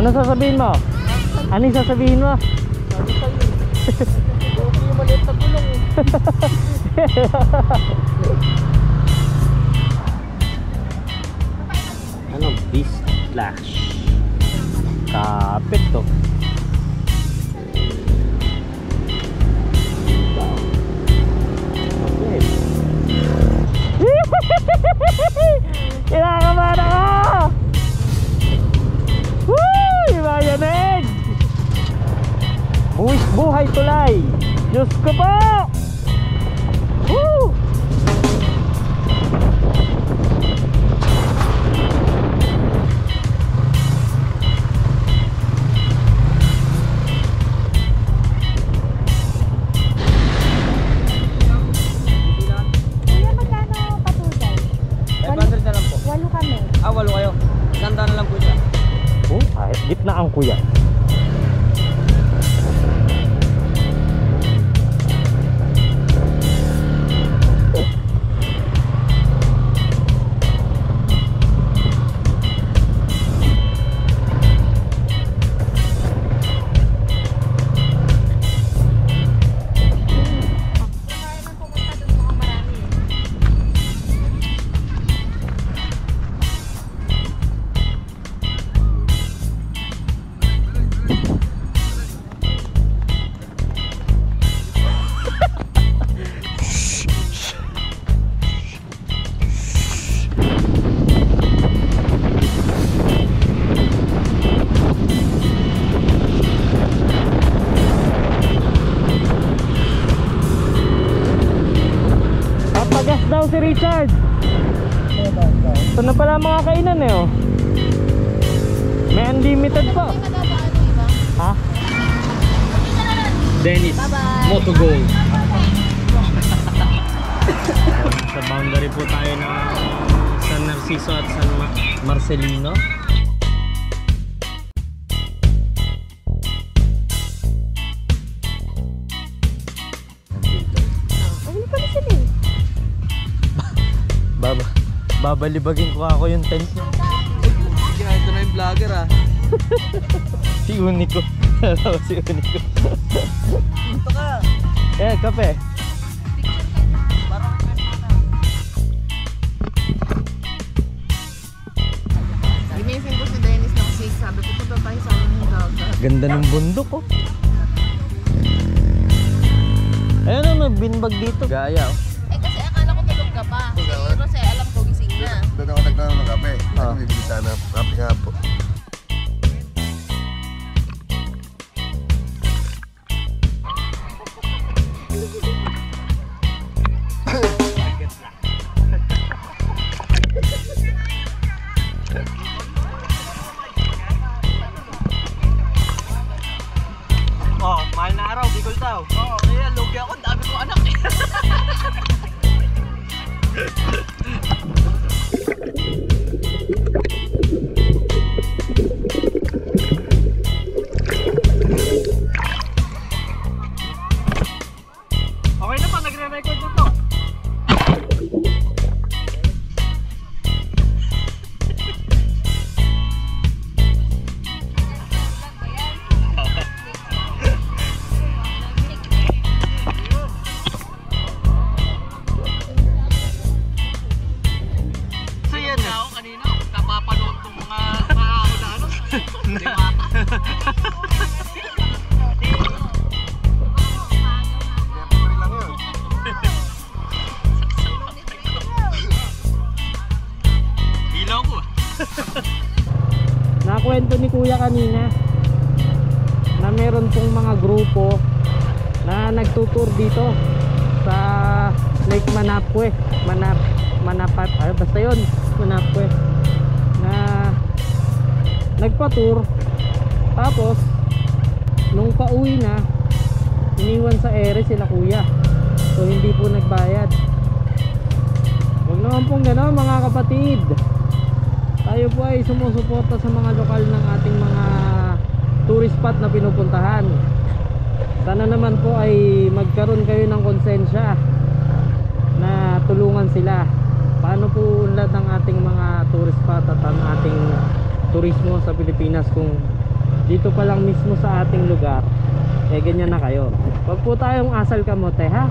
Ano sasabihin mo? Ano yung sasabihin mo? Sabi sa'yo. Okay yung maliit na gulong eh. Ano? Beast Flash. Kapit to. Okay. Kinakabahan ako! Woo! Imayanig! Buwis buhay tulay! Diyos ko po! Woo! Walo kayo. Ganda na lang po siya. Oh, kahit gitna ang kuya. Si Richard. Ito na pala mga kainan eh oh. May unlimited pa. Ha? Dennis Motogold. Sa boundary po tayo ng San Narciso at San Marcelino. Babalibagin ko ako yung tent niya. Ito na yung vlogger ah. Si Unico. Si Unico. Ito ka. Eh, kape. Ginising ko si Dennis ng 6. Sabi ko punta tayo sa aming dagat. Ganda ng bundok oh. Ayun oh, may binbag dito. Gaya oh. Kasi akala ko tulog ka pa. Kasi alam ko gising na. Doon ako nagtanong ng kape. Ako bibili sana. Kape nga po. Oh, mahal na araw, Bicol daw. Oo, kaya lugi ako, dami ko anak eh. Okay na pa, nagre-record na to. Nakwento ni kuya kanina na meron pong mga grupo na nagtutur dito sa Lake Manapue. Manapat, basta yun, Manapue, na nagpa-tour. Tapos nung pauwi na, iniwan sa ere sila kuya, so hindi po nagbayad. Huwag naman pong gano'n mga kapatid. Tayo po ay sumusuporta sa mga lokal ng ating mga tourist spot na pinupuntahan. Sana naman po ay magkaroon kayo ng konsensya na tulungan sila. Paano po unlad ng ating mga tourist spot at ang ating turismo sa Pilipinas kung dito pa lang mismo sa ating lugar, eh ganyan na kayo. Wag po tayong asal kamote ha.